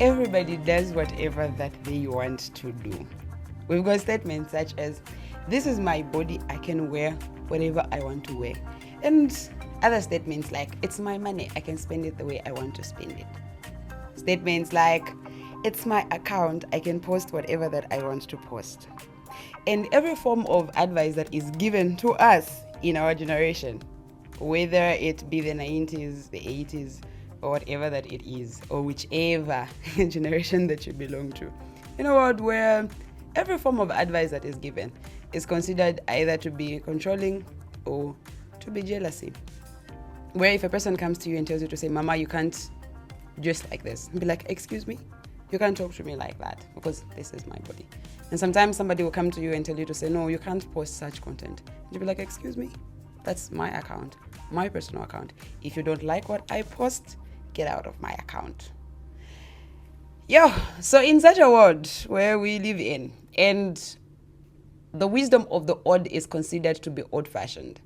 everybody does whatever that they want to do. We've got statements such as, this is my body, I can wear whatever I want to wear. And other statements like, it's my money, I can spend it the way I want to spend it. Statements like, it's my account, I can post whatever that I want to post. And every form of advice that is given to us in our generation, whether it be the 90s, the 80s, or whatever that it is, or whichever generation that you belong to, in a world where every form of advice that is given is considered either to be controlling or to be jealousy. Where if a person comes to you and tells you to say, Mama, you can't just like this, be like, excuse me, you can't talk to me like that because this is my body. And sometimes somebody will come to you and tell you to say, no, you can't post such content. You'll be like, excuse me, that's my account, my personal account. If you don't like what I post, get out of my account. So in such a world where we live in, and the wisdom of the odd is considered to be old-fashioned,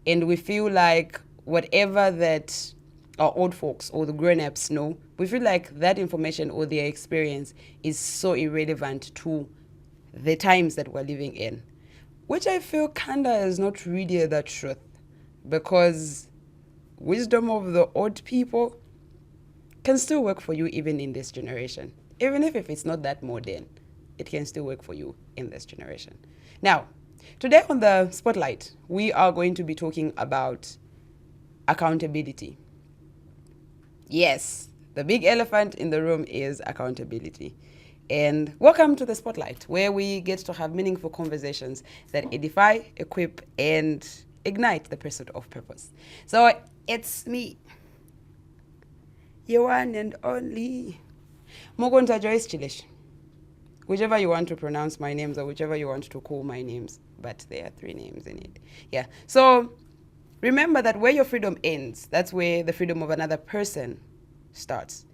and we feel like whatever that our old folks or the grown-ups know, we feel like that information or their experience is so irrelevant to the times that we're living in, which I feel kinda is not really the truth, because wisdom of the old people can still work for you even in this generation. Even if it's not that modern, it can still work for you in this generation. Now, today on the Spotlight, we are going to be talking about accountability. Yes, the big elephant in the room is accountability. And welcome to the Spotlight, where we get to have meaningful conversations that edify, equip, and ignite the pursuit of purpose. So it's me, your one and only Mugunta Joyce Chilish. Whichever you want to pronounce my names or whichever you want to call my names, but there are 3 names in it. Yeah. So remember that where your freedom ends, that's where the freedom of another person starts.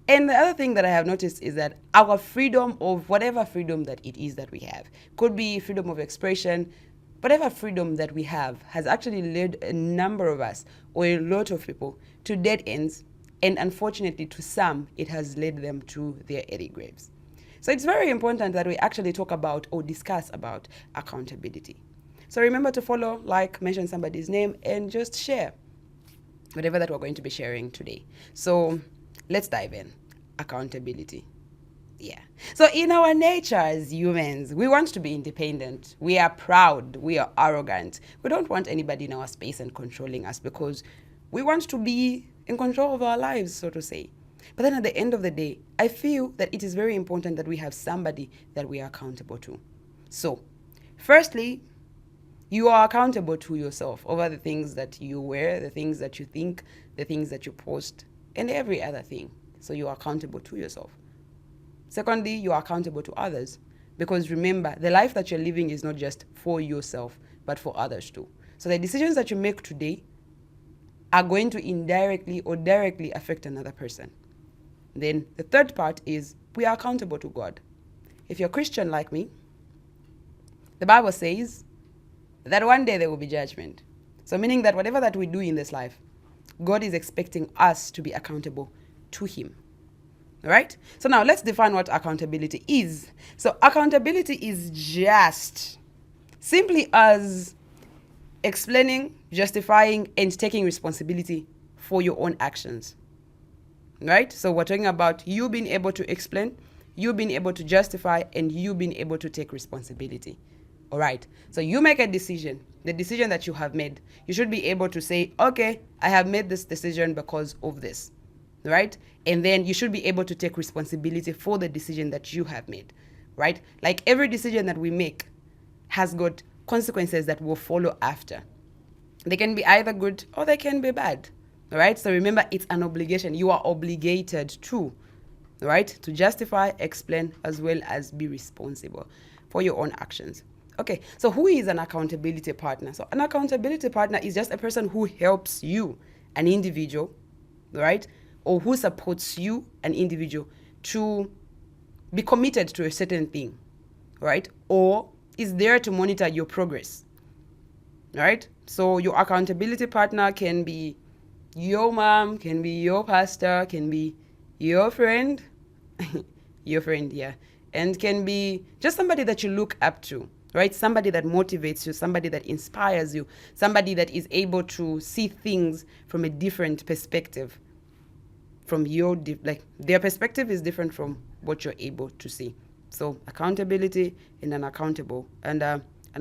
And the other thing that I have noticed is that our freedom of whatever freedom that it is that we have, could be freedom of expression, whatever freedom that we have has actually led a number of us or a lot of people to dead ends. And unfortunately, to some, it has led them to their early graves. So it's very important that we actually talk about or discuss about accountability. So remember to follow, like, mention somebody's name, and just share whatever that we're going to be sharing today. So let's dive in. Accountability. Yeah. So in our nature as humans, we want to be independent. We are proud. We are arrogant. We don't want anybody in our space and controlling us because we want to be in control of our lives, so to say. But then at the end of the day, I feel that it is very important that we have somebody that we are accountable to. So, firstly, you are accountable to yourself over the things that you wear, the things that you think, the things that you post, and every other thing. So you are accountable to yourself. Secondly, you are accountable to others. Because remember, the life that you're living is not just for yourself, but for others too. So the decisions that you make today are going to indirectly or directly affect another person. Then the third part is we are accountable to God. If you're Christian like me, the Bible says that one day there will be judgment. So meaning that whatever that we do in this life, God is expecting us to be accountable to Him. All right? So now let's define what accountability is. So accountability is just simply as explaining, justifying, and taking responsibility for your own actions. Right? So we're talking about you being able to explain, you being able to justify, and you being able to take responsibility. All right. So you make a decision, the decision that you have made. You should be able to say, okay, I have made this decision because of this. Right? And then you should be able to take responsibility for the decision that you have made. Right? Like every decision that we make has got consequences that will follow after. They can be either good or they can be bad. All right? So remember, it's an obligation. You are obligated to, right, to justify, explain, as well as be responsible for your own actions. Okay, so who is an accountability partner? So an accountability partner is just a person who helps you, an individual, right, or who supports you, an individual, to be committed to a certain thing, right, or is there to monitor your progress, right? So your accountability partner can be your mom, can be your pastor, can be your friend, your friend, yeah. And can be just somebody that you look up to, right? Somebody that motivates you, somebody that inspires you, somebody that is able to see things from a different perspective. From your, like, their perspective is different from what you're able to see. So accountability and an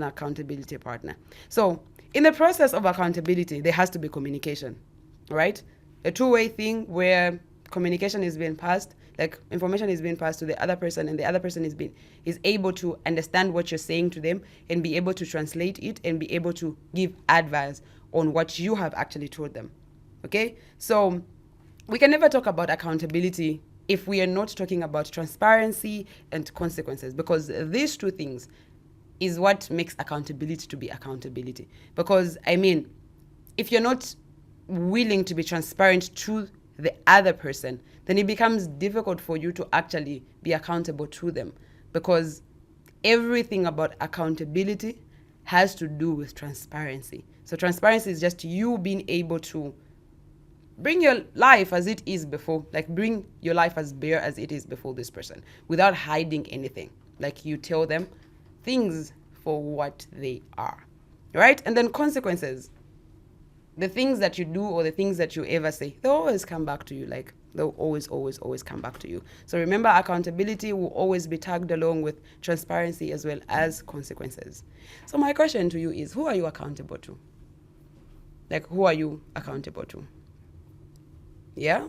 accountability partner. So in the process of accountability, there has to be communication, right? A two-way thing where communication is being passed, like information is being passed to the other person, and the other person is able to understand what you're saying to them and be able to translate it and be able to give advice on what you have actually told them. Okay? So we can never talk about accountability if we are not talking about transparency and consequences, because these two things is what makes accountability to be accountability. Because, I mean, if you're not willing to be transparent to the other person, then it becomes difficult for you to actually be accountable to them, because everything about accountability has to do with transparency. So transparency is just you being able to bring your life as it is before, like bring your life as bare as it is before this person without hiding anything. Like you tell them things for what they are, right? And then consequences. The things that you do or the things that you ever say, they'll always come back to you. Like they'll always come back to you. So remember, accountability will always be tagged along with transparency as well as consequences. So my question to you is, who are you accountable to? Like, who are you accountable to? Yeah?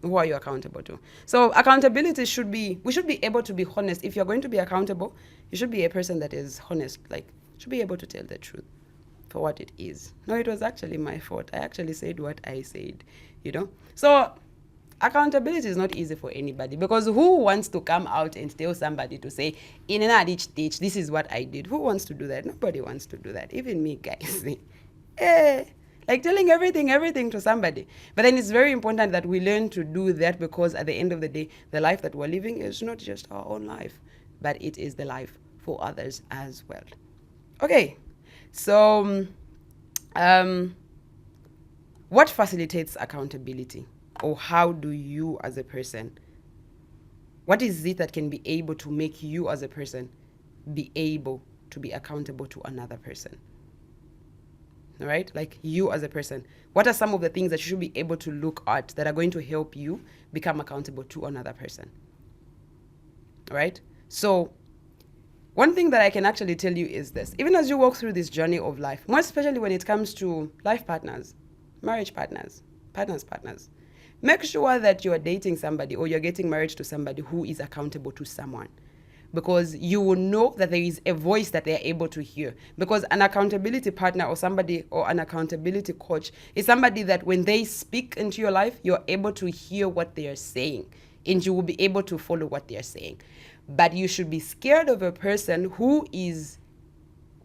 Who are you accountable to? So accountability we should be able to be honest. If you're going to be accountable, you should be a person that is honest. Like, should be able to tell the truth for what it is. No, it was actually my fault. I actually said what I said, So accountability is not easy for anybody, because who wants to come out and tell somebody to say, in an ditch, this is what I did? Who wants to do that? Nobody wants to do that. Even me, guys. Like telling everything to somebody. But then it's very important that we learn to do that, because at the end of the day, the life that we're living is not just our own life, but it is the life for others as well. Okay. So, what facilitates accountability? Or how do you as a person, what is it that can be able to make you as a person be able to be accountable to another person? All right? Like you as a person, what are some of the things that you should be able to look at that are going to help you become accountable to another person? All right? So one thing that I can actually tell you is this. Even as you walk through this journey of life, more especially when it comes to life partners, marriage partners, partners, make sure that you are dating somebody or you're getting married to somebody who is accountable to someone, because you will know that there is a voice that they are able to hear. Because an accountability partner or somebody or an accountability coach is somebody that when they speak into your life, you're able to hear what they are saying and you will be able to follow what they are saying. But you should be scared of a person who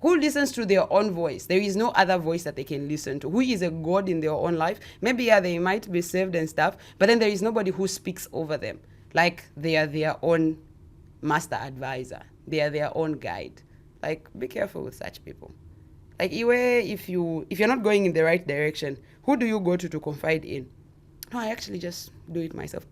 listens to their own voice. There is no other voice that they can listen to, who is a god in their own life. Maybe, yeah, they might be saved and stuff, but then there is nobody who speaks over them. Like they are their own master advisor. They are their own guide. Like, be careful with such people. Like, if you're not going in the right direction, who do you go to confide in? No, I actually just do it myself.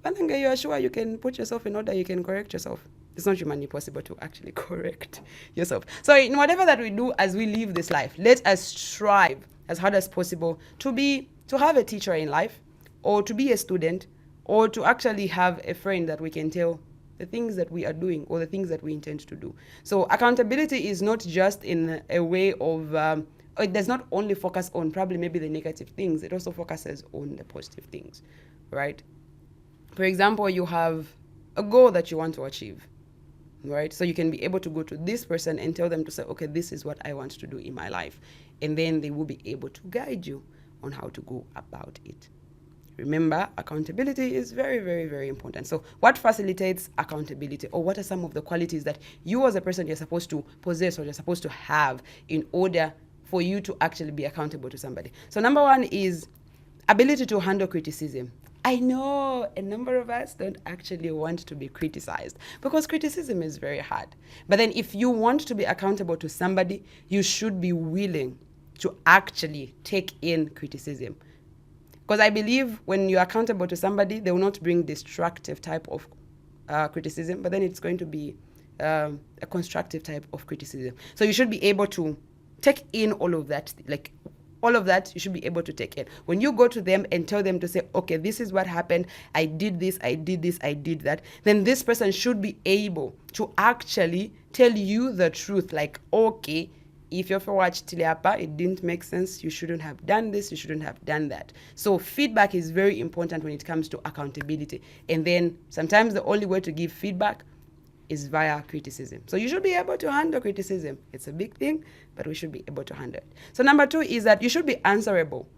Bananga, you are sure you can put yourself in order, you can correct yourself. It's not humanly possible to actually correct yourself. So in whatever that we do as we live this life, let us strive as hard as possible to have a teacher in life, or to be a student, or to actually have a friend that we can tell the things that we are doing or the things that we intend to do. So accountability is not just in a way of, it does not only focus on probably maybe the negative things, it also focuses on the positive things, right? For example, you have a goal that you want to achieve, right? So you can be able to go to this person and tell them to say, okay, this is what I want to do in my life. And then they will be able to guide you on how to go about it. Remember, accountability is very, very, very important. So what facilitates accountability, or what are some of the qualities that you as a person you're supposed to possess or you're supposed to have in order for you to actually be accountable to somebody? So number one is ability to handle criticism. I know a number of us don't actually want to be criticized because criticism is very hard. But then if you want to be accountable to somebody, you should be willing to actually take in criticism. Because I believe when you're accountable to somebody, they will not bring destructive type of criticism, but then it's going to be a constructive type of criticism. So you should be able to take in all of that, like all of that you should be able to take in. When you go to them and tell them to say, okay, this is what happened, I did this, I did this, I did that, then this person should be able to actually tell you the truth. Like, okay, if you've watched Tiliapa, it didn't make sense, you shouldn't have done this, you shouldn't have done that. So feedback is very important when it comes to accountability. And then sometimes the only way to give feedback is via criticism. So you should be able to handle criticism. It's a big thing, but we should be able to handle it. So number 2 is that you should be answerable.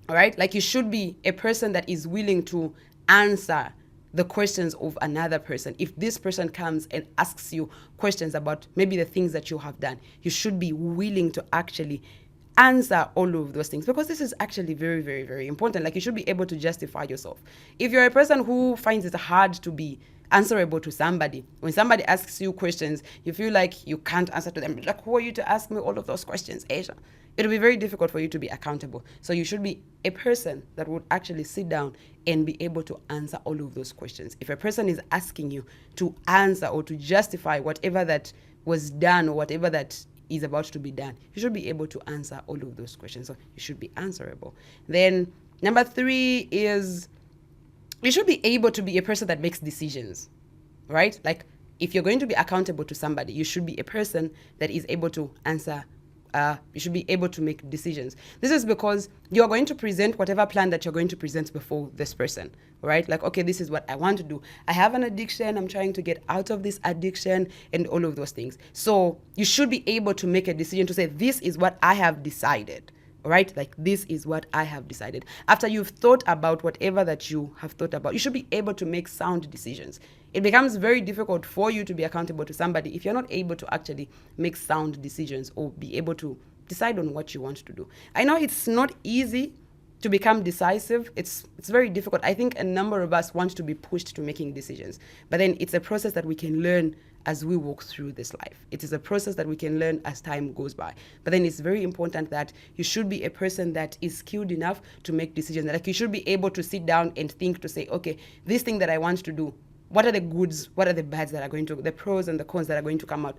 All right? Like, you should be a person that is willing to answer the questions of another person. If this person comes and asks you questions about maybe the things that you have done, you should be willing to actually answer all of those things, because this is actually very, very, very important. Like, you should be able to justify yourself. If you're a person who finds it hard to be answerable to somebody, when somebody asks you questions, you feel like you can't answer to them, like, who are you to ask me all of those questions, Asia? It'll be very difficult for you to be accountable. So you should be a person that would actually sit down and be able to answer all of those questions. If a person is asking you to answer or to justify whatever that was done or whatever that is about to be done, you should be able to answer all of those questions. So you should be answerable. Then number 3 is you should be able to be a person that makes decisions, right? Like, if you're going to be accountable to somebody, you should be a person that is able to answer. You should be able to make decisions. This is because you're going to present whatever plan that you're going to present before this person, right? Like, okay, this is what I want to do. I have an addiction. I'm trying to get out of this addiction and all of those things. So you should be able to make a decision to say, this is what I have decided. Right? Like, this is what I have decided. After you've thought about whatever that you have thought about, you should be able to make sound decisions. It becomes very difficult for you to be accountable to somebody if you're not able to actually make sound decisions or be able to decide on what you want to do. I know it's not easy to become decisive. It's very difficult. I think a number of us want to be pushed to making decisions, but then it's a process that we can learn as we walk through this life. It is a process that we can learn as time goes by. But then it's very important that you should be a person that is skilled enough to make decisions. Like, you should be able to sit down and think to say, okay, this thing that I want to do, what are the goods, what are the bads that are going to, the pros and the cons that are going to come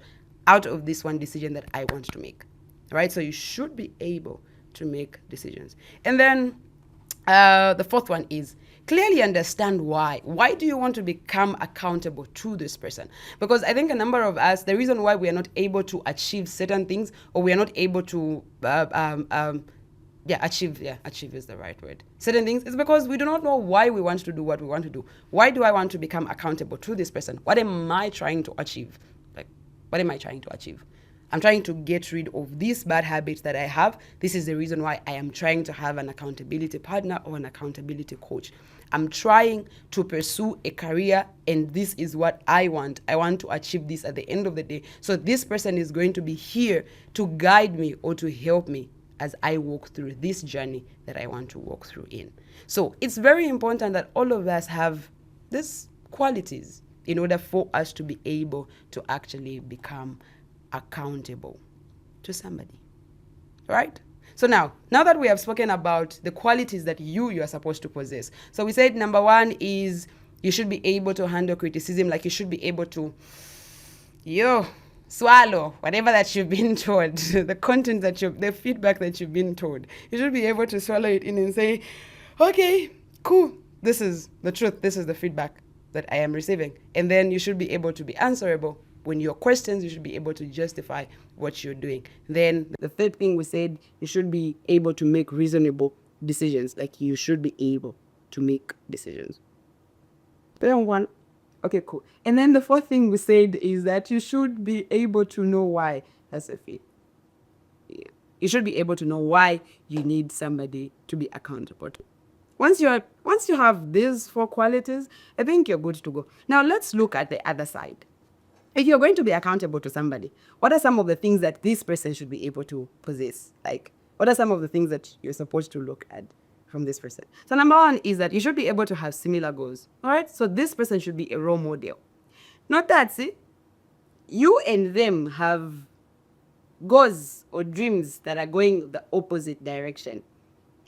out of this one decision that I want to make, right? So you should be able to make decisions. And then the 4th one is clearly understand why. Why do you want to become accountable to this person? Because I think a number of us, the reason why we are not able to achieve certain things, or we are not able to achieve is the right word, certain things, is because we do not know why we want to do what we want to do. Why do I want to become accountable to this person? What am I trying to achieve? Like, what am I trying to achieve? I'm trying to get rid of these bad habits that I have. This is the reason why I am trying to have an accountability partner or an accountability coach. I'm trying to pursue a career, and this is what I want. I want to achieve this at the end of the day. So this person is going to be here to guide me or to help me as I walk through this journey that I want to walk through in. So it's very important that all of us have these qualities in order for us to be able to actually become accountable to somebody, right? So now that we have spoken about the qualities that you are supposed to possess. So we said number 1 is you should be able to handle criticism. Like, you should be able to swallow whatever that you've been told, the content that the feedback that you've been told. You should be able to swallow it in and say, okay, cool, this is the truth, this is the feedback that I am receiving. And then you should be able to be answerable. When your questions, you should be able to justify what you're doing. Then the 3rd thing we said, you should be able to make reasonable decisions. Like, you should be able to make decisions. Then one, okay, cool. And then the 4th thing we said is that you should be able to know why. That's a fit. Yeah. You should be able to know why you need somebody to be accountable to. Once you have these 4 qualities, I think you're good to go. Now let's look at the other side. If you're going to be accountable to somebody, what are some of the things that this person should be able to possess? Like, what are some of the things that you're supposed to look at from this person? So number 1 is that you should be able to have similar goals. All right? So this person should be a role model. Not that, see, you and them have goals or dreams that are going the opposite direction.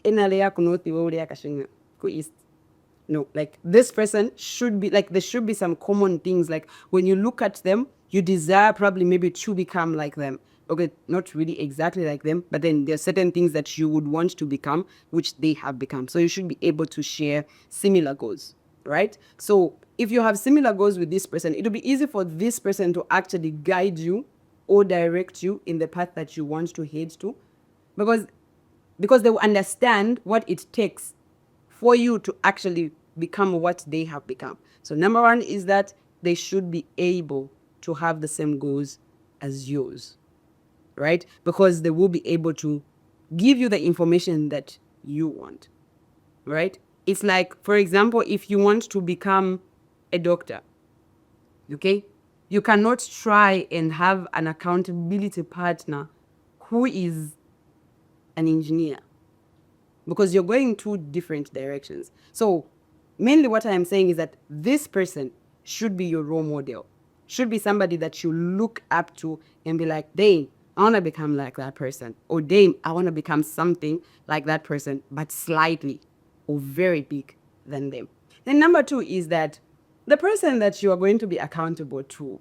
enalea kunothi wole akashinga ku east. No, like this person should be like, there should be some common things. Like when you look at them, you desire probably maybe to become like them. Okay, not really exactly like them, but then there are certain things that you would want to become, which they have become. So you should be able to share similar goals, right? So if you have similar goals with this person, it'll be easy for this person to actually guide you or direct you in the path that you want to head to, because they will understand what it takes for you to actually become what they have become. So number one is that they should be able to have the same goals as yours, right? Because they will be able to give you the information that you want, right? It's like, for example, if you want to become a doctor, okay, you cannot try and have an accountability partner who is an engineer, because you're going two different directions. So mainly what I'm saying is that this person should be your role model, should be somebody that you look up to and be like, dang, I want to become like that person, or dang, I want to become something like that person, but slightly or very big than them. Then number two is that the person that you are going to be accountable to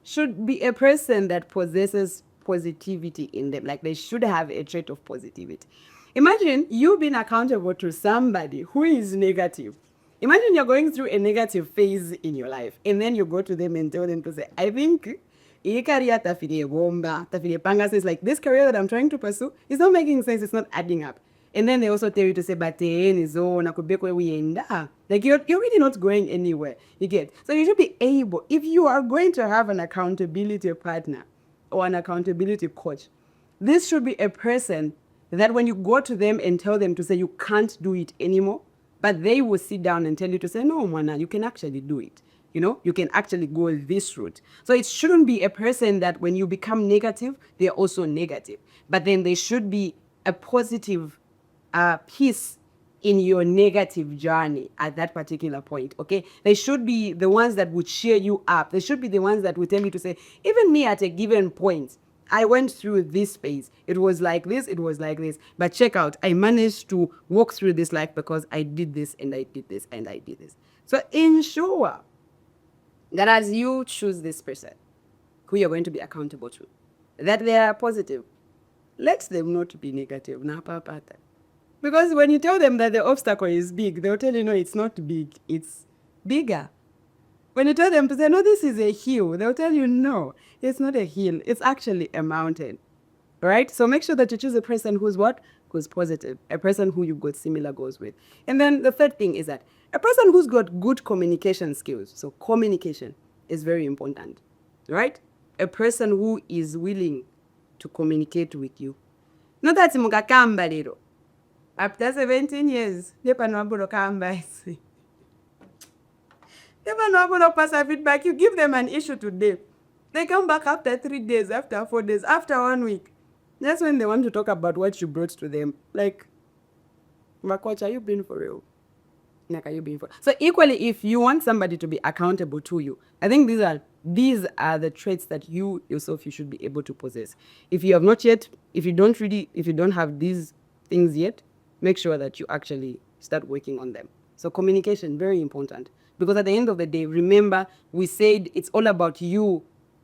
should be a person that possesses positivity in them. Like they should have a trait of positivity. Imagine you being accountable to somebody who is negative. Imagine you're going through a negative phase in your life, and then you go to them and tell them to say, I think panga says like, this career that I'm trying to pursue is not making sense, it's not adding up. And then they also tell you to say, but like you're really not going anywhere. You get? So you should be able, if you are going to have an accountability partner or an accountability coach, this should be a person that when you go to them and tell them to say you can't do it anymore, but they will sit down and tell you to say, no, Mwana, you can actually do it. You know, you can actually go this route. So it shouldn't be a person that when you become negative, they're also negative. But then there should be a positive piece in your negative journey at that particular point, okay? They should be the ones that would cheer you up. They should be the ones that would tell you to say, even me at a given point, I went through this phase. It was like this, it was like this. But check out, I managed to walk through this life because I did this and I did this and I did this. So ensure that as you choose this person who you're going to be accountable to, that they are positive. Let them not be negative. Because when you tell them that the obstacle is big, they'll tell you, no, it's not big, it's bigger. When you tell them to say, no, this is a hill, they'll tell you, no, it's not a hill, it's actually a mountain, right? So make sure that you choose a person who's what? Who's positive, a person who you've got similar goals with. And then the third thing is that a person who's got good communication skills. So communication is very important, right? A person who is willing to communicate with you. Not that mukakamba lero. After 17 years, nepa nwaburo kamba isi. Never know pass a feedback. You give them an issue today. They come back after 3 days, after 4 days, after 1 week. That's when they want to talk about what you brought to them. Like, Makocha, are you being for real? Like, are you being for real? So equally, if you want somebody to be accountable to you, I think these are the traits that you yourself you should be able to possess. If you have not yet, if you don't have these things yet, make sure that you actually start working on them. So communication, very important. Because at the end of the day, remember, we said it's all about you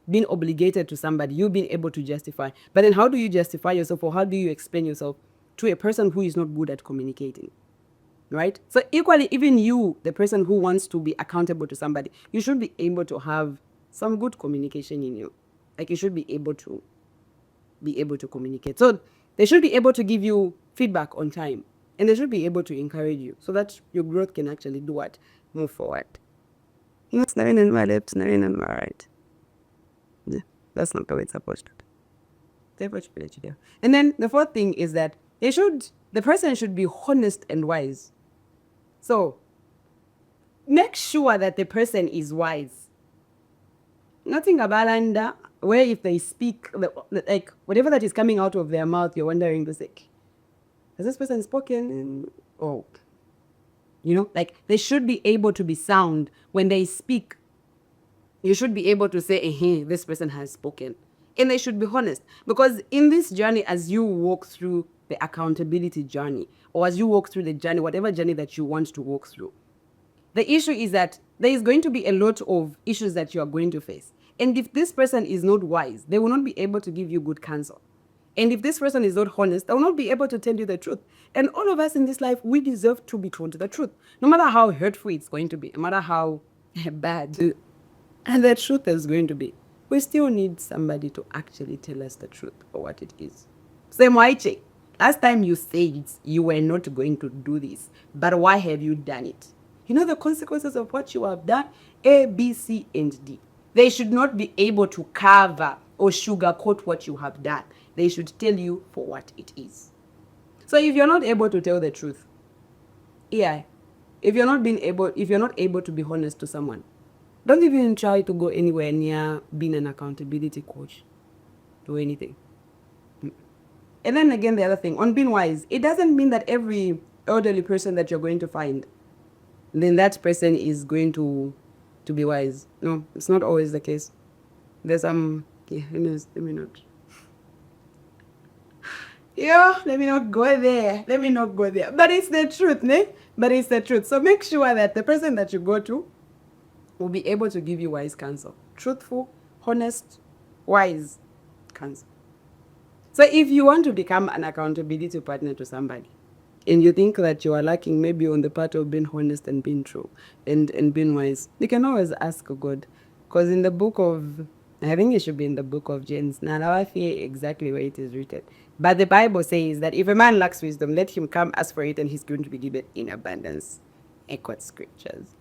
being obligated to somebody, you being able to justify. But then how do you justify yourself, or how do you explain yourself to a person who is not good at communicating? Right? So equally, even you, the person who wants to be accountable to somebody, you should be able to have some good communication in you. Like you should be able to communicate. So they should be able to give you feedback on time. And they should be able to encourage you so that your growth can actually do what? Move forward. Not snaring in my left, snaring in my right. Yeah, that's not how it's supposed to. And then the fourth thing is that the person should be honest and wise. So make sure that the person is wise. Nothing about where if they speak, like whatever that is coming out of their mouth, you're wondering, has this person spoken? Oh, like they should be able to be sound when they speak. You should be able to say, hey, this person has spoken. And they should be honest. Because in this journey, as you walk through the accountability journey, or as you walk through the journey, whatever journey that you want to walk through. The issue is that there is going to be a lot of issues that you are going to face. And if this person is not wise, they will not be able to give you good counsel. And if this person is not honest, they will not be able to tell you the truth. And all of us in this life, we deserve to be told the truth. No matter how hurtful it's going to be, no matter how bad and the truth is going to be, we still need somebody to actually tell us the truth for what it is. Same Waiche, last time you said you were not going to do this, but why have you done it? You know the consequences of what you have done? A, B, C, and D. They should not be able to cover or sugarcoat what you have done. They should tell you for what it is. So if you're not able to tell the truth, yeah, if you're not able to be honest to someone, don't even try to go anywhere near being an accountability coach. Do anything. And then again, the other thing, on being wise, it doesn't mean that every elderly person that you're going to find, then that person is going to be wise. No, it's not always the case. There's let me not. Yeah, let me not go there. But it's the truth, ne? But it's the truth. So make sure that the person that you go to will be able to give you wise counsel. Truthful, honest, wise counsel. So if you want to become an accountability partner to somebody, and you think that you are lacking maybe on the part of being honest and being true and being wise, you can always ask God. Because in the book of, I think it should be in the book of James, now I fear exactly where it is written. But the Bible says that if a man lacks wisdom, let him come ask for it and he's going to be given in abundance. Echoed scriptures.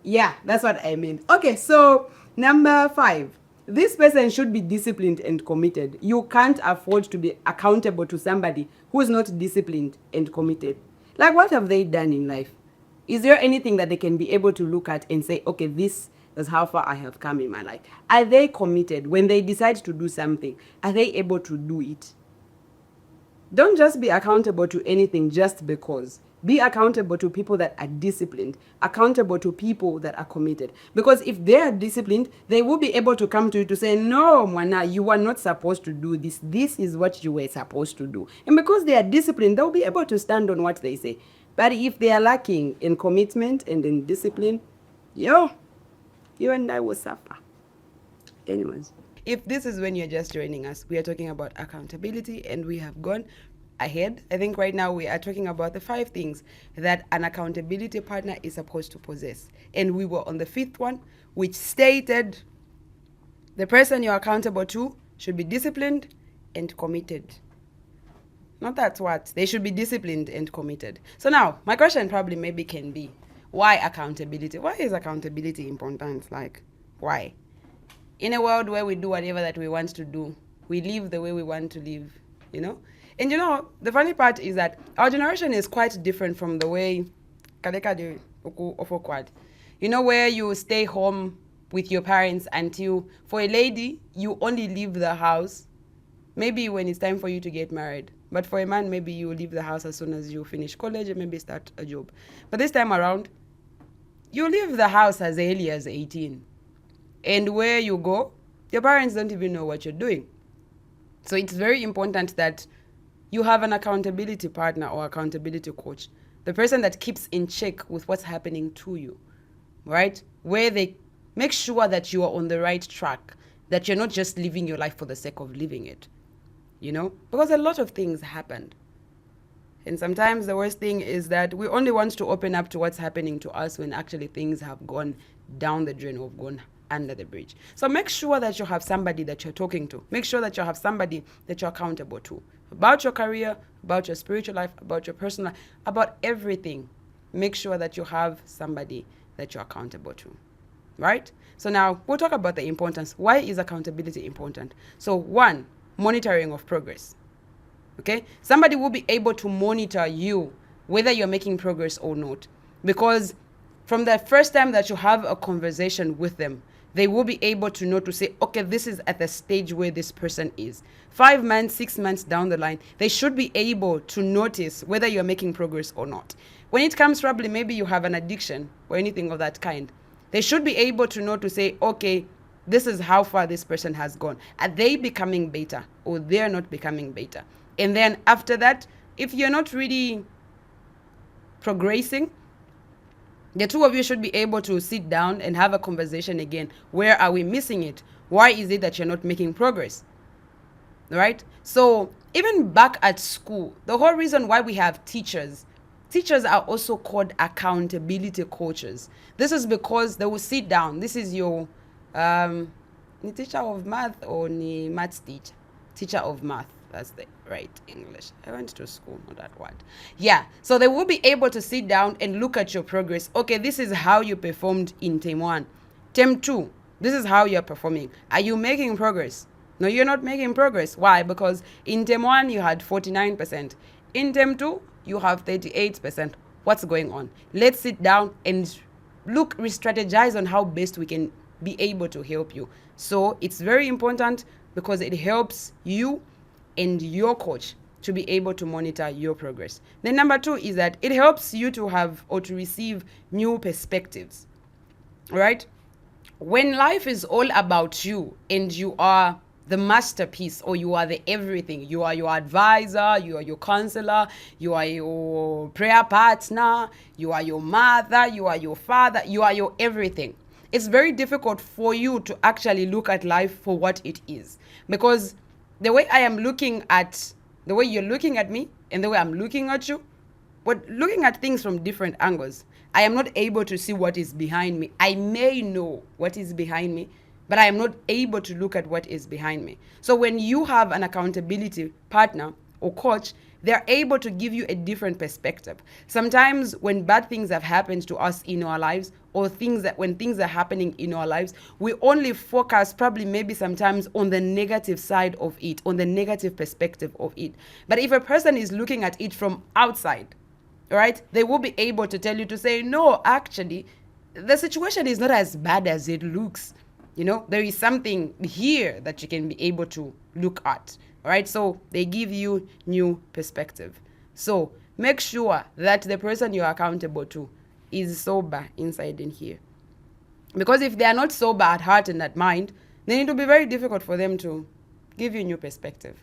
Yeah, that's what I mean. Okay, so number 5. This person should be disciplined and committed. You can't afford to be accountable to somebody who's not disciplined and committed. Like, what have they done in life? Is there anything that they can be able to look at and say, okay, this is how far I have come in my life? Are they committed? When they decide to do something, are they able to do it? Don't just be accountable to anything just because. Be accountable to people that are disciplined, accountable to people that are committed. Because if they are disciplined, they will be able to come to you to say, no, Mwana, you are not supposed to do this. This is what you were supposed to do. And because they are disciplined, they'll be able to stand on what they say. But if they are lacking in commitment and in discipline, you and I will suffer. Anyways. If this is when you're just joining us, we are talking about accountability, and we have gone ahead. I think right now we are talking about the 5 things that an accountability partner is supposed to possess. And we were on the 5th one, which stated the person you're accountable to should be disciplined and committed. Not that's what. They should be disciplined and committed. So now, my question probably maybe can be, why accountability? Why is accountability important? Like, why? In a world where we do whatever that we want to do, we live the way we want to live, you know? And you know, the funny part is that our generation is quite different from the way, you know, where you stay home with your parents until, for a lady, you only leave the house maybe when it's time for you to get married. But for a man, maybe you leave the house as soon as you finish college and maybe start a job. But this time around, you leave the house as early as 18. And where you go, your parents don't even know what you're doing. So it's very important that you have an accountability partner or accountability coach, the person that keeps in check with what's happening to you, right? Where they make sure that you are on the right track, that you're not just living your life for the sake of living it, you know? Because a lot of things happened. And sometimes the worst thing is that we only want to open up to what's happening to us when actually things have gone down the drain or gone under the bridge. So make sure that you have somebody that you're talking to. Make sure that you have somebody that you're accountable to. About your career, about your spiritual life, about your personal life, about everything. Make sure that you have somebody that you're accountable to. Right? So now we'll talk about the importance. Why is accountability important? So 1, monitoring of progress. Okay? Somebody will be able to monitor you whether you're making progress or not. Because from the first time that you have a conversation with them, they will be able to know to say, okay, this is at the stage where this person is. 5 months, 6 months down the line, they should be able to notice whether you're making progress or not. When it comes probably maybe you have an addiction or anything of that kind, they should be able to know to say, okay, this is how far this person has gone. Are they becoming better or they're not becoming better? And then after that, if you're not really progressing, the two of you should be able to sit down and have a conversation again. Where are we missing it? Why is it that you're not making progress? Right? So even back at school, the whole reason why we have teachers are also called accountability coaches. This is because they will sit down. This is your ni teacher of math or ni maths teacher of math. That's the right English. I went to school, not that word. Yeah, so they will be able to sit down and look at your progress. Okay, this is how you performed in term 1. Term 2, this is how you're performing. Are you making progress? No, you're not making progress. Why? Because in term 1, you had 49%. In term 2, you have 38%. What's going on? Let's sit down and re-strategize on how best we can be able to help you. So it's very important because it helps you and your coach to be able to monitor your progress. Then number 2 is that it helps you to have or to receive new perspectives. All right? When life is all about you and you are the masterpiece or you are the everything, you are your advisor, you are your counselor, you are your prayer partner, you are your mother, you are your father, you are your everything. It's very difficult for you to actually look at life for what it is, because the way I am looking at, the way you're looking at me and the way I'm looking at you, but looking at things from different angles, I am not able to see what is behind me. I may know what is behind me, but I am not able to look at what is behind me. So when you have an accountability partner or coach, they're able to give you a different perspective. Sometimes when bad things have happened to us in our lives, or when things are happening in our lives, we only focus probably maybe sometimes on the negative side of it, on the negative perspective of it. But if a person is looking at it from outside, all right, they will be able to tell you to say, no, actually, the situation is not as bad as it looks. You know, there is something here that you can be able to look at. All right, so they give you new perspective. So make sure that the person you're accountable to is sober inside and here. Because if they are not sober at heart and at mind, then it will be very difficult for them to give you new perspective.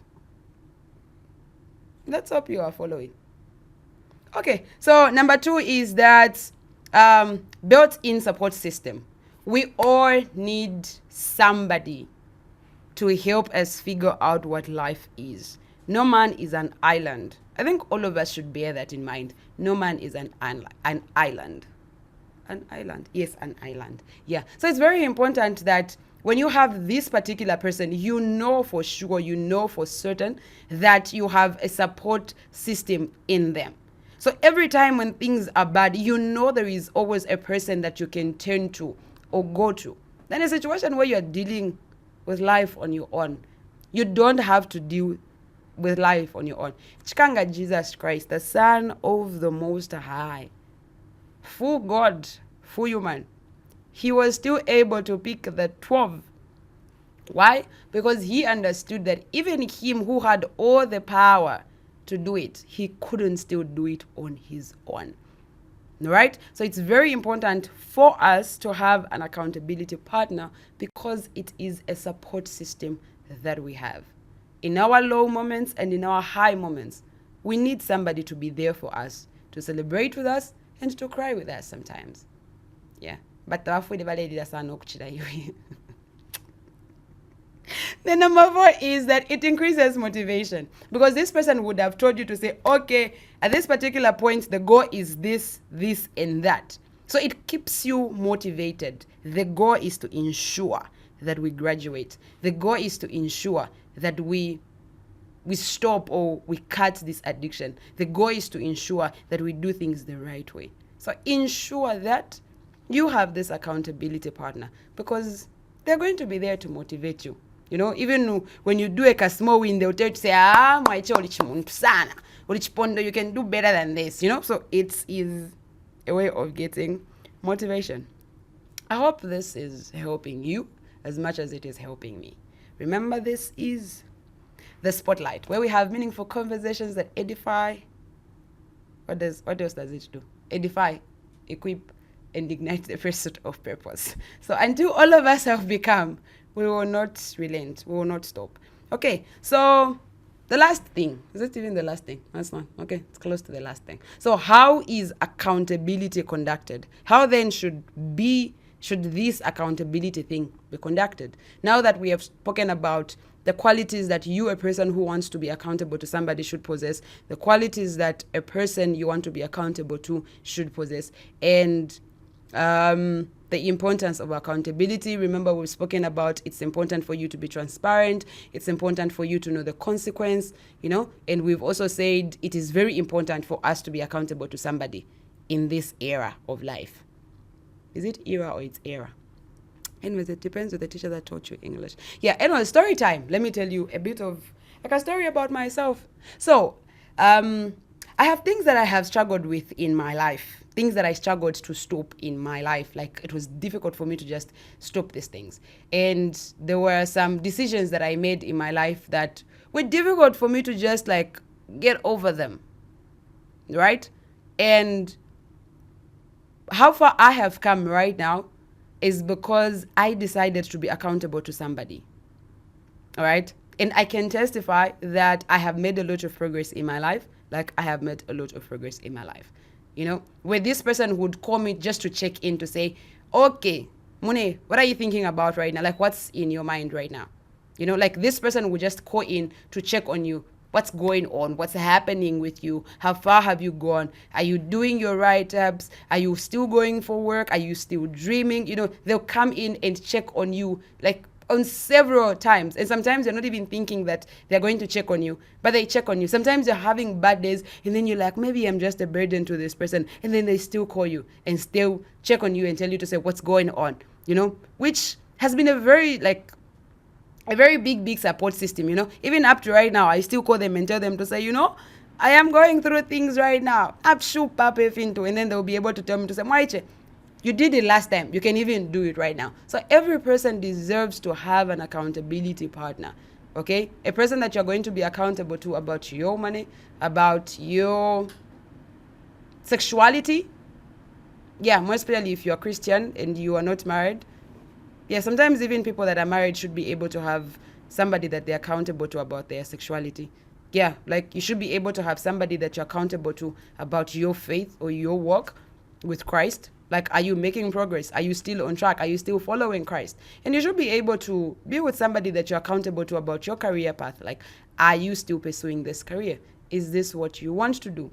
Let's hope you are following. Okay, so number 2 is that built-in support system. We all need somebody to help us figure out what life is. No man is an island. I think all of us should bear that in mind. No man is an island. An island. Yes, an island. Yeah. So it's very important that when you have this particular person, you know for sure, you know for certain that you have a support system in them. So every time when things are bad, you know there is always a person that you can turn to or go to. Then a situation where you're dealing with life on your own, you don't have to deal with life on your own. Chikanga Jesus Christ, the Son of the Most High, full God, full human, he was still able to pick the 12. Why? Because he understood that even him who had all the power to do it, he couldn't still do it on his own. Right? So it's very important for us to have an accountability partner because it is a support system that we have. In our low moments and in our high moments, we need somebody to be there for us, to celebrate with us and to cry with us sometimes. Yeah. But the number 4 is that it increases motivation, because this person would have told you to say, okay, at this particular point, the goal is this, this, and that. So it keeps you motivated. The goal is to ensure that we graduate. The goal is to ensure that we stop or we cut this addiction. The goal is to ensure that we do things the right way. So ensure that you have this accountability partner, because they're going to be there to motivate you. You know, even when you do a small win, they'll tell you to say, you can do better than this, you know? So it is a way of getting motivation. I hope this is helping you as much as it is helping me. Remember, this is the Spotlight, where we have meaningful conversations that edify. What else does it do? Edify, equip, and ignite the pursuit of purpose. So until all of us have become, we will not relent. We will not stop. Okay, so the last thing, is it even the last thing? That's not. Okay, it's close to the last thing. So how is accountability conducted? How then should this accountability thing be conducted? Now that we have spoken about the qualities that you, a person who wants to be accountable to somebody, should possess, the qualities that a person you want to be accountable to should possess, and the importance of accountability. Remember, we've spoken about it's important for you to be transparent. It's important for you to know the consequence, and we've also said it is very important for us to be accountable to somebody in this era of life. Is it era or it's era? Anyways, it depends on the teacher that taught you English. Yeah, anyway, story time. Let me tell you a bit of a story about myself. So, I have things that I have struggled with in my life, things that I struggled to stop in my life. Like, it was difficult for me to just stop these things. And there were some decisions that I made in my life that were difficult for me to just get over them. Right? And how far I have come right now is because I decided to be accountable to somebody. All right? And I can testify that I have made a lot of progress in my life. I have made a lot of progress in my life. Where this person would call me just to check in to say, okay, Mune, what are you thinking about right now? What's in your mind right now? This person would just call in to check on you. What's going on? What's happening with you? How far have you gone? Are you doing your write-ups? Are you still going for work? Are you still dreaming? They'll come in and check on you on several times. And sometimes you're not even thinking that they're going to check on you, but they check on you. Sometimes you're having bad days and then you're like, maybe I'm just a burden to this person. And then they still call you and still check on you and tell you to say what's going on, which has been a very big support system, Even up to right now, I still call them and tell them to say, I am going through things right now. And then they'll be able to tell me to say, Mwaiche, you did it last time. You can even do it right now. So every person deserves to have an accountability partner, okay? A person that you're going to be accountable to about your money, about your sexuality. Yeah, more especially if you're Christian and you are not married. Yeah, sometimes even people that are married should be able to have somebody that they're accountable to about their sexuality. Yeah, you should be able to have somebody that you're accountable to about your faith or your walk with Christ. Are you making progress? Are you still on track? Are you still following Christ? And you should be able to be with somebody that you're accountable to about your career path. Are you still pursuing this career? Is this what you want to do?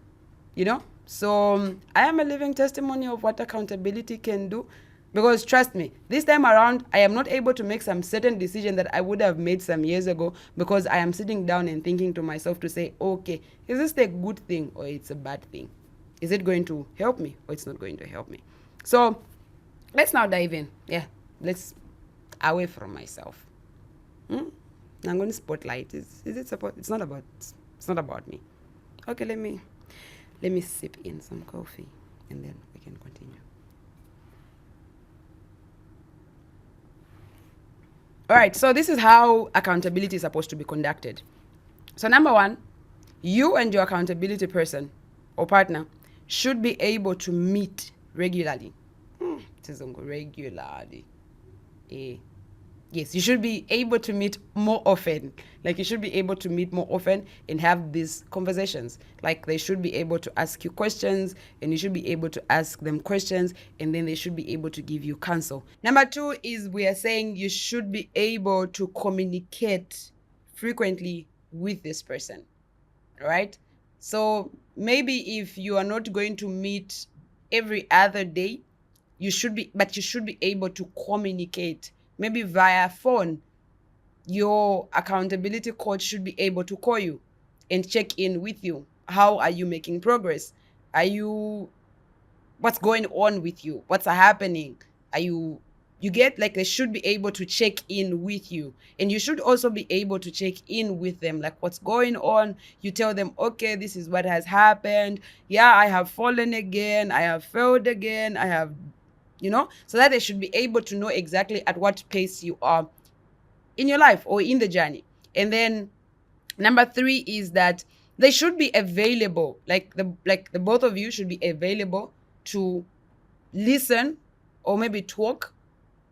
So I am a living testimony of what accountability can do. Because trust me, this time around, I am not able to make some certain decision that I would have made some years ago because I am sitting down and thinking to myself to say, okay, is this a good thing or it's a bad thing? Is it going to help me or it's not going to help me? So let's now dive in. Yeah, let's away from myself. I'm going to spotlight. Is it support? It's not about me. Okay, let me sip in some coffee and then we can continue. All right, so this is how accountability is supposed to be conducted. So number one, you and your accountability person or partner should be able to meet regularly. Regularly. Yes, you should be able to meet more often. You should be able to meet more often and have these conversations. They should be able to ask you questions and you should be able to ask them questions and then they should be able to give you counsel. Number two is we are saying you should be able to communicate frequently with this person. All right? So maybe if you are not going to meet every other day, you should be able to communicate. Maybe via phone, your accountability coach should be able to call you and check in with you. How are you making progress? What's going on with you? What's happening? They should be able to check in with you. And you should also be able to check in with them. What's going on? You tell them, okay, this is what has happened. Yeah, I have fallen again. I have failed again. I have so that they should be able to know exactly at what pace you are in your life or in the journey. And then number three is that they should be available. The both of you should be available to listen or maybe talk,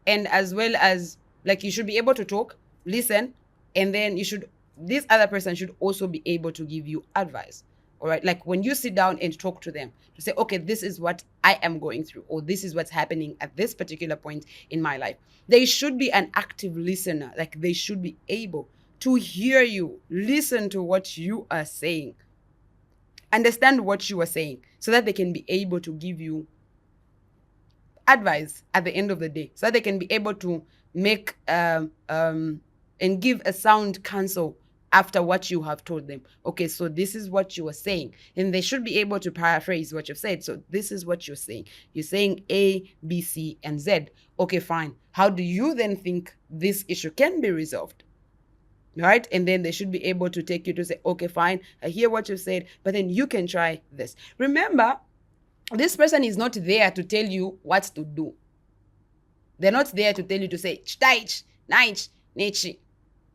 and as well as like you should be able to talk, listen, and then this other person should also be able to give you advice. All right, like when you sit down and talk to them to say, okay, this is what I am going through, or this is what's happening at this particular point in my life. They should be an active listener. Like they should be able to hear you, listen to what you are saying, understand what you are saying, so that they can be able to give you advice at the end of the day, so that they can be able to make and give a sound counsel after what you have told them. Okay, so this is what you were saying, and they should be able to paraphrase what you've said. So this is what you're saying. You're saying A, B, C, and Z. Okay, fine. How do you then think this issue can be resolved? Right? And then they should be able to take you to say, okay, fine, I hear what you've said, but then you can try this. Remember, this person is not there to tell you what to do. They're not there to tell you to say, chtaich, naich, nechi.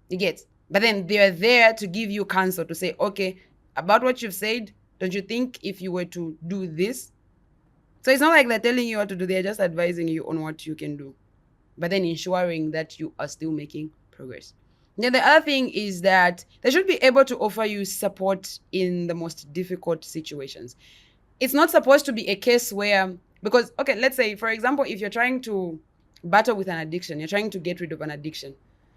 You get? But then they're there to give you counsel, to say, okay, about what you've said, don't you think if you were to do this? So it's not like they're telling you what to do, they're just advising you on what you can do, but then ensuring that you are still making progress. Now, the other thing is that they should be able to offer you support in the most difficult situations. It's not supposed to be a case where, because, okay, let's say, for example, if you're trying to battle with an addiction, you're trying to get rid of an addiction.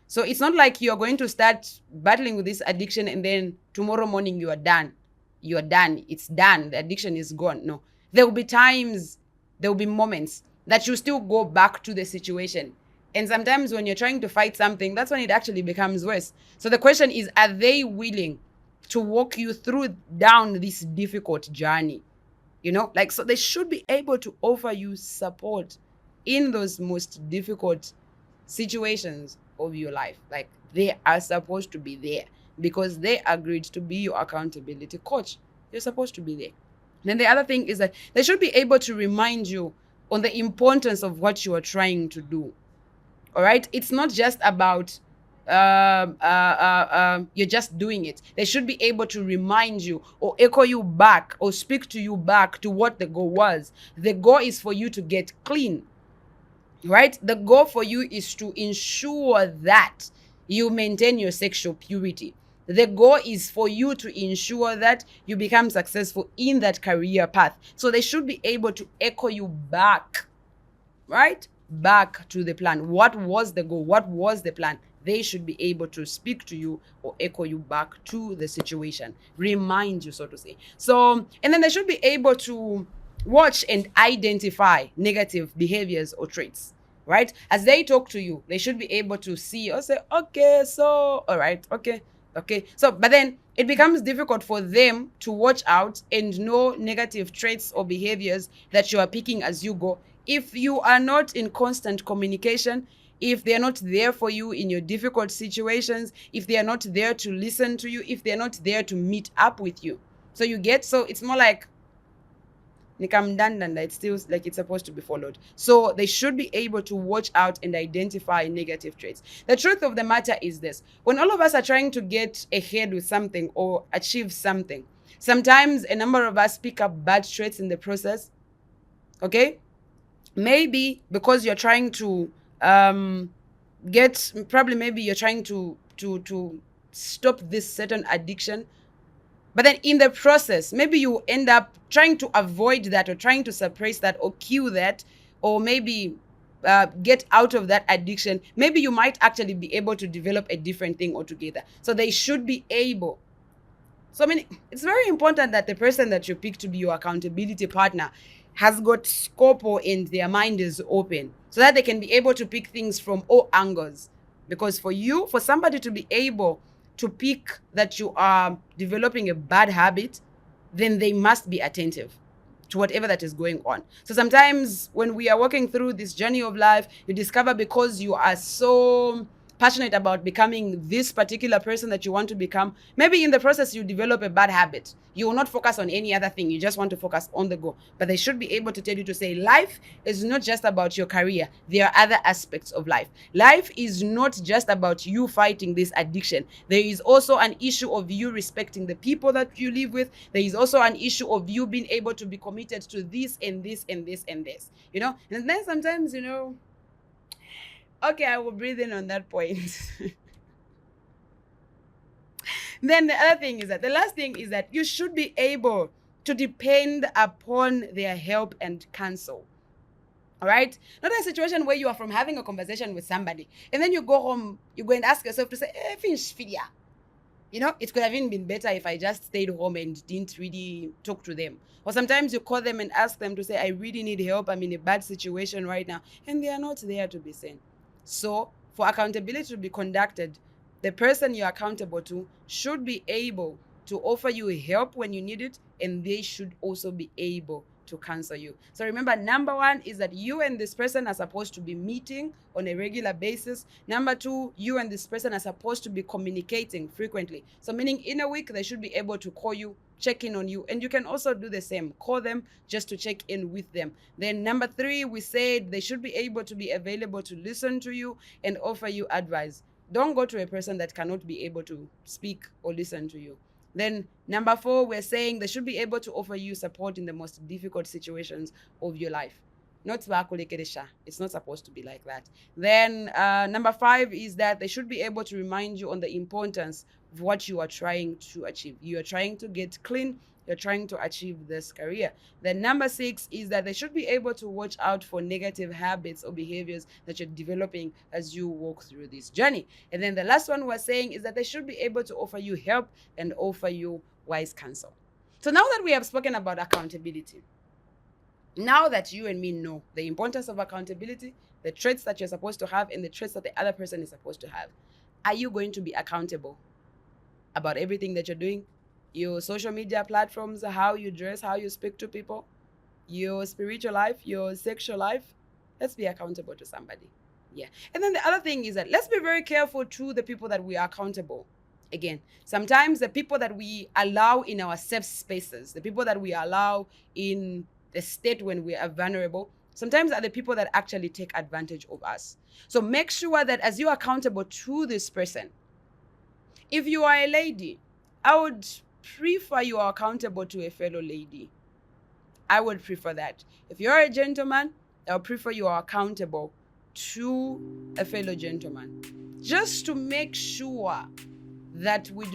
So it's not like you're going to start battling with this addiction and then tomorrow morning you are done. You're done. It's done. The addiction is gone. No. There will be times, there will be moments that you still go back to the situation. And sometimes when you're trying to fight something, that's when it actually becomes worse. So the question is, are they willing to walk you through down this difficult journey? You know, like, so they should be able to offer you support in those most difficult situations of your life. Like, they are supposed to be there because they agreed to be your accountability coach. You're supposed to be there. Then the other thing is that they should be able to remind you on the importance of what you are trying to do. All right, it's not just about you're just doing it. They should be able to remind you or echo you back or speak to you back to what the goal was. The goal is for you to get clean, right? The goal for you is to ensure that you maintain your sexual purity. The goal is for you to ensure that you become successful in that career path. So they should be able to echo you back, right? Back to the plan. What was the goal? What was the plan? They should be able to speak to you or echo you back to the situation, remind you, so to say. So, and then they should be able to watch and identify negative behaviors or traits, right? As they talk to you, they should be able to see or say, okay, so, all right, okay. So, but then it becomes difficult for them to watch out and know negative traits or behaviors that you are picking as you go. If you are not in constant communication, if they're not there for you in your difficult situations, if they are not there to listen to you, if they're not there to meet up with you. So it's more like, it's still like it's supposed to be followed. So they should be able to watch out and identify negative traits. The truth of the matter is this: when all of us are trying to get ahead with something or achieve something, sometimes a number of us pick up bad traits in the process. Okay? Maybe because you're trying to maybe you're trying to stop this certain addiction. But then in the process, maybe you end up trying to avoid that or trying to suppress that or kill that, or maybe get out of that addiction. Maybe you might actually be able to develop a different thing altogether. So they should be able. So, I mean, it's very important that the person that you pick to be your accountability partner has got scope and their mind is open so that they can be able to pick things from all angles. Because for somebody to be able to pick that you are developing a bad habit, then they must be attentive to whatever that is going on. So sometimes when we are walking through this journey of life, you discover because you are so passionate about becoming this particular person that you want to become, maybe in the process you develop a bad habit. You will not focus on any other thing. You just want to focus on the goal. But they should be able to tell you to say, life is not just about your career. There are other aspects of life. Life is not just about you fighting this addiction. There is also an issue of you respecting the people that you live with. There is also an issue of you being able to be committed to this and this and this and this, you know? And then sometimes, you know, okay, I will breathe in on that point. Then the other thing is that, the last thing is that you should be able to depend upon their help and counsel. All right? Not a situation where you are from having a conversation with somebody and then you go home, you go and ask yourself to say, finish. You know, it could have even been better if I just stayed home and didn't really talk to them. Or sometimes you call them and ask them to say, I really need help. I'm in a bad situation right now. And they are not there to be seen. So for accountability to be conducted, the person you're accountable to should be able to offer you help when you need it, and they should also be able to counsel you. So remember, number one is that you and this person are supposed to be meeting on a regular basis. Number two, you and this person are supposed to be communicating frequently. So meaning in a week, they should be able to call you, check in on you, and you can also do the same. Call them just to check in with them. Then number three, we said they should be able to be available to listen to you and offer you advice. Don't go to a person that cannot be able to speak or listen to you. Then number four, we're saying they should be able to offer you support in the most difficult situations of your life. Not bakulekeresha. It's not supposed to be like that. Then number five is that they should be able to remind you on the importance of what you are trying to achieve. You are trying to get clean. You're trying to achieve this career. Then number six is that they should be able to watch out for negative habits or behaviors that you're developing as you walk through this journey. And then the last one we're saying is that they should be able to offer you help and offer you wise counsel. So now that we have spoken about accountability, now that you and me know the importance of accountability, the traits that you're supposed to have and the traits that the other person is supposed to have, are you going to be accountable about everything that you're doing? Your social media platforms, how you dress, how you speak to people, your spiritual life, your sexual life. Let's be accountable to somebody. Yeah. And then the other thing is that let's be very careful to the people that we are accountable. Again, sometimes the people that we allow in our safe spaces, the people that we allow in the state when we are vulnerable, sometimes are the people that actually take advantage of us. So make sure that as you're accountable to this person, if you are a lady, I would prefer you are accountable to a fellow lady. I would prefer that. If you're a gentleman, I would prefer you are accountable to a fellow gentleman. Just to make sure that we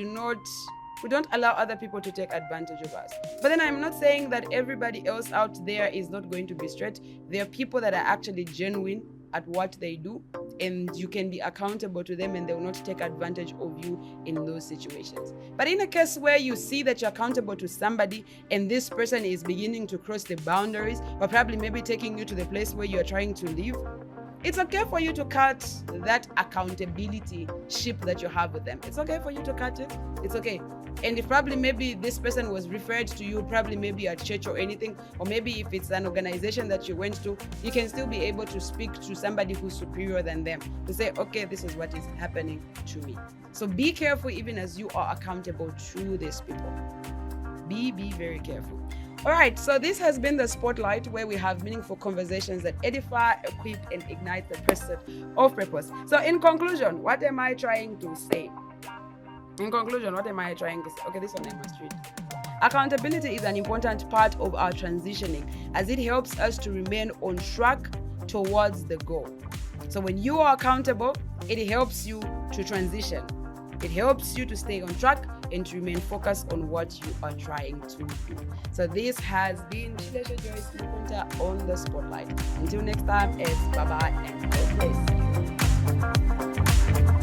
don't allow other people to take advantage of us. But then I'm not saying that everybody else out there is not going to be straight. There are people that are actually genuine at what they do, and you can be accountable to them and they will not take advantage of you in those situations. But in a case where you see that you're accountable to somebody and this person is beginning to cross the boundaries, or probably maybe taking you to the place where you're trying to live, it's okay for you to cut that accountability ship that you have with them. It's okay for you to cut it. It's okay. And if probably maybe this person was referred to you, probably maybe at church or anything, or maybe if it's an organization that you went to, you can still be able to speak to somebody who's superior than them to say, okay, this is what is happening to me. So be careful even as you are accountable to these people. Be very careful. All right, so this has been the Spotlight, where we have meaningful conversations that edify, equip, and ignite the pursuit of purpose. So in conclusion, what am I trying to say? Okay, this one I must read. Accountability is an important part of our transitioning, as it helps us to remain on track towards the goal. So when you are accountable, it helps you to transition. It helps you to stay on track and to remain focused on what you are trying to do. So this has been Shilesha Joyce Mukunta on the Spotlight. Until next time, it's bye-bye and God bless you.